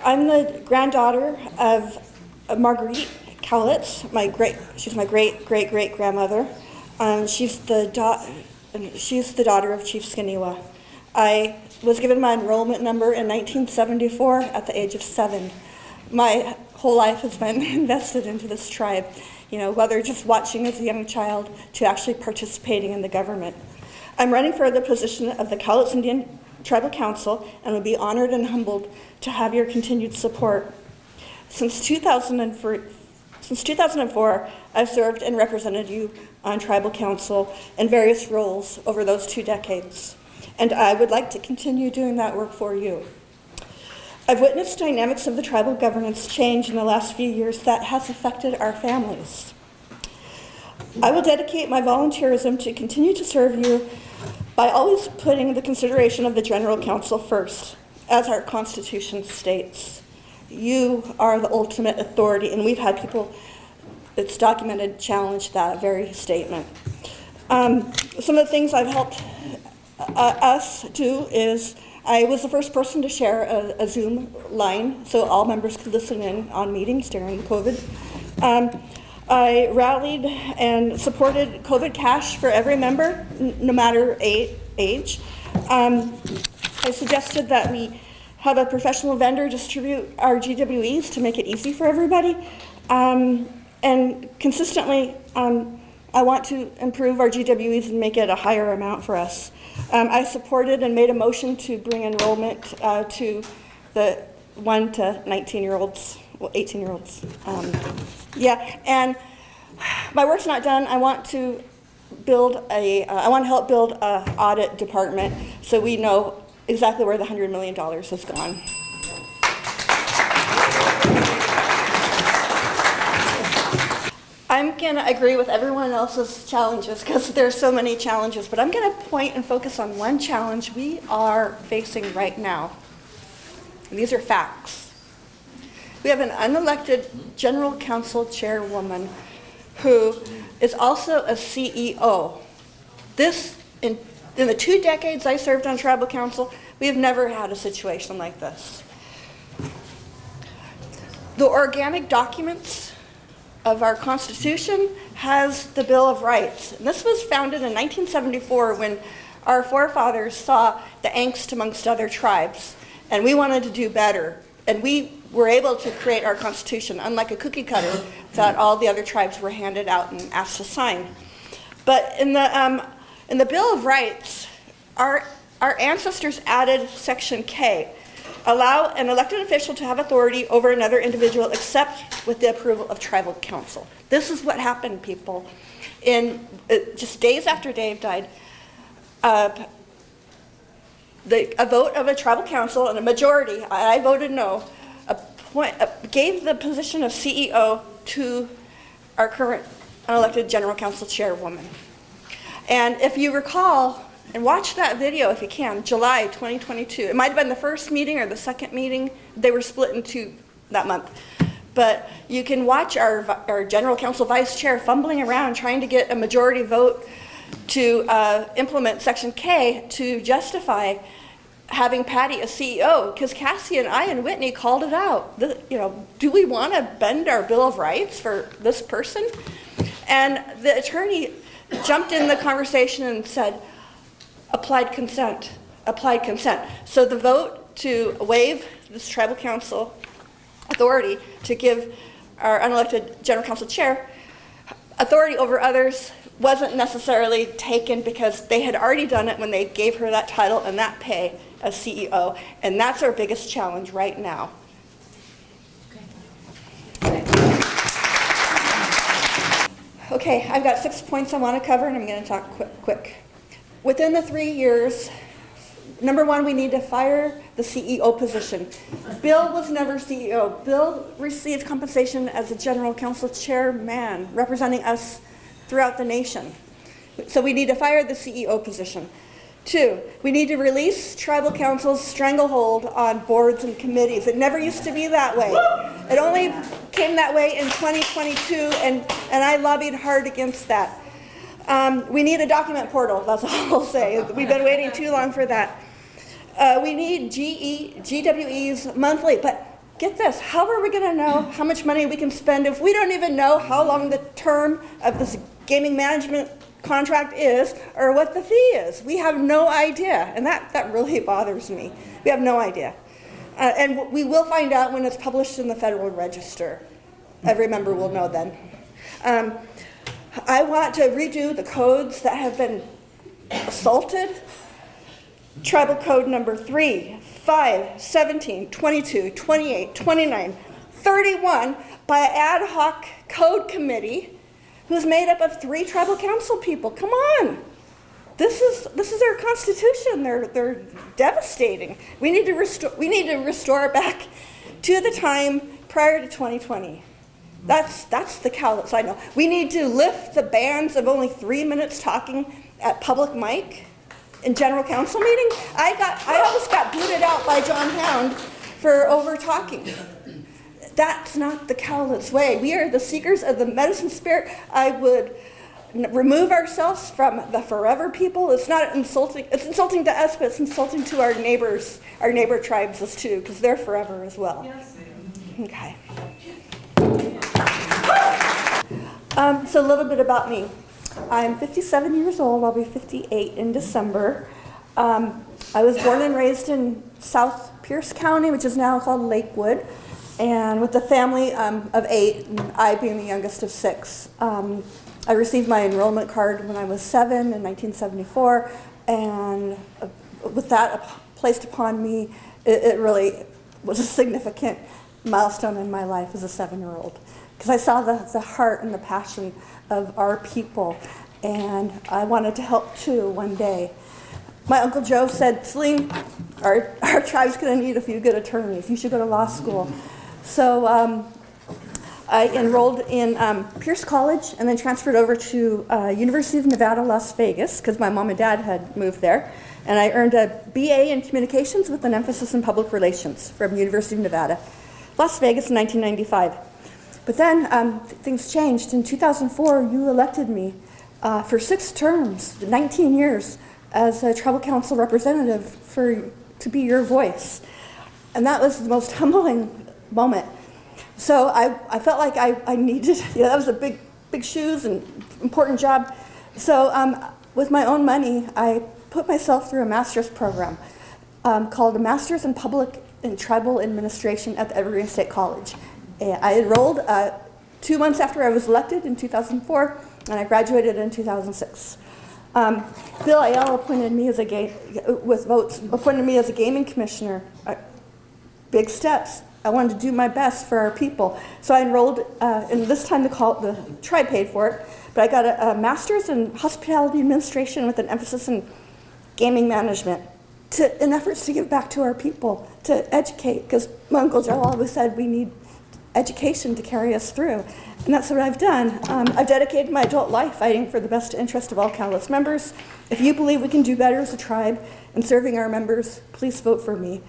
I'm the granddaughter of Marguerite Cowlitz. She's my great grandmother. She's the daughter of Chief Skaniwa. I was given my enrollment number in 1974 at the age of 7. My whole life has been invested into this tribe, whether just watching as a young child to actually participating in the government. I'm running for the position of the Cowlitz Indian Tribal Council and would be honored and humbled to have your continued support. Since 2004, I've served and represented you on Tribal Council in various roles over those 2 decades, and I would like to continue doing that work for you. I've witnessed dynamics of the tribal governance change in the last few years that has affected our families. I will dedicate my volunteerism to continue to serve you by always putting the consideration of the General Council first, as our Constitution states. You are the ultimate authority, and we've had people, it's documented, challenge that very statement. Some of the things I've helped us do is I was the first person to share a Zoom line so all members could listen in on meetings during COVID. I rallied and supported COVID cash for every member, no matter age. I suggested that we have a professional vendor distribute our GWEs to make it easy for everybody. And consistently, I want to improve our GWEs and make it a higher amount for us. I supported and made a motion to bring enrollment to the 1 to 19-year-olds, well, 18-year-olds. And my work's not done. I want to help build an audit department so we know exactly where the $100 million has gone. I'm going to agree with everyone else's challenges because there's so many challenges, but I'm going to point and focus on one challenge we are facing right now. And these are facts. We have an unelected General Council chairwoman who is also a CEO. In the 2 decades I served on Tribal Council, we have never had a situation like this. The organic documents of our Constitution has the Bill of Rights. And this was founded in 1974 when our forefathers saw the angst amongst other tribes, and we wanted to do better. And we were able to create our Constitution, unlike a cookie cutter that all the other tribes were handed out and asked to sign. But in the Bill of Rights, our ancestors added Section K, allow an elected official to have authority over another individual except with the approval of Tribal Council. This is what happened, people. Just days after Dave died, a vote of a Tribal Council and a majority, I voted no, gave the position of CEO to our current unelected General Council chairwoman. And if you recall, and watch that video if you can, July 2022. It might have been the first meeting or the second meeting. They were split in 2 that month. But you can watch our General Council Vice Chair fumbling around trying to get a majority vote to implement Section K to justify having Patty as CEO, because Cassie and I and Whitney called it out. Do we want to bend our Bill of Rights for this person? And the attorney jumped in the conversation and said, applied consent. So the vote to waive this Tribal Council authority to give our unelected General Council chair authority over others wasn't necessarily taken because they had already done it when they gave her that title and that pay as CEO, and that's our biggest challenge right now. Okay, I've got 6 points I want to cover, and I'm going to talk quick. Within the 3 years, number 1, we need to fire the CEO position. Bill was never CEO. Bill received compensation as a General Council chairman, representing us throughout the nation. So we need to fire the CEO position. 2, we need to release Tribal Council's stranglehold on boards and committees. It never used to be that way. It only came that way in 2022, and I lobbied hard against that. We need a document portal, that's all I'll say. We've been waiting too long for that. We need GWEs monthly, but get this, how are we going to know how much money we can spend if we don't even know how long the term of this gaming management contract is or what the fee is? We have no idea, and that really bothers me. We have no idea. And we will find out when it's published in the Federal Register. Every member will know then. I want to redo the codes that have been assaulted. Tribal code number 3, 5, 17, 22, 28, 29, 31 by an ad hoc code committee who's made up of 3 tribal council people. Come on. This is our constitution. They're devastating. We need to restore it back to the time prior to 2020. That's the Cowlitz I know. We need to lift the bans of only 3 minutes talking at public mic in general council meeting. I almost got booted out by John Hound for over talking. That's not the Cowlitz way. We are the seekers of the medicine spirit. I would remove ourselves from the forever people. It's not insulting. It's insulting to us, but it's insulting to our neighbors, our neighbor tribes as too, because they're forever as well. Yes. Okay. So a little bit about me. I'm 57 years old. I'll be 58 in December. I was born and raised in South Pierce County, which is now called Lakewood, and with a family of 8, and I being the youngest of 6. I received my enrollment card when I was 7 in 1974, and with that placed upon me, it really was a significant milestone in my life as a 7-year-old, because I saw the heart and the passion of our people, and I wanted to help too one day. My Uncle Joe said, Celine, our tribe's going to need a few good attorneys. You should go to law school. So I enrolled in Pierce College and then transferred over to University of Nevada, Las Vegas, because my mom and dad had moved there. And I earned a BA in communications with an emphasis in public relations from University of Nevada, Las Vegas in 1995. But then things changed. In 2004, you elected me for 6 terms, 19 years, as a tribal council representative to be your voice. And that was the most humbling moment. So I felt like I needed, that was a big shoes and important job. So with my own money, I put myself through a master's program called a Master's in Public and Tribal Administration at the Evergreen State College. And I enrolled 2 months after I was elected in 2004, and I graduated in 2006. Bill Ayala appointed me as appointed me as a gaming commissioner. Big steps. I wanted to do my best for our people. So I enrolled, and this time the tribe paid for it, but I got a master's in hospitality administration with an emphasis in gaming management in efforts to give back to our people, to educate, because my Uncle Joe always said we need education to carry us through. And that's what I've done. I've dedicated my adult life fighting for the best interest of all Cowlitz members. If you believe we can do better as a tribe in serving our members, please vote for me.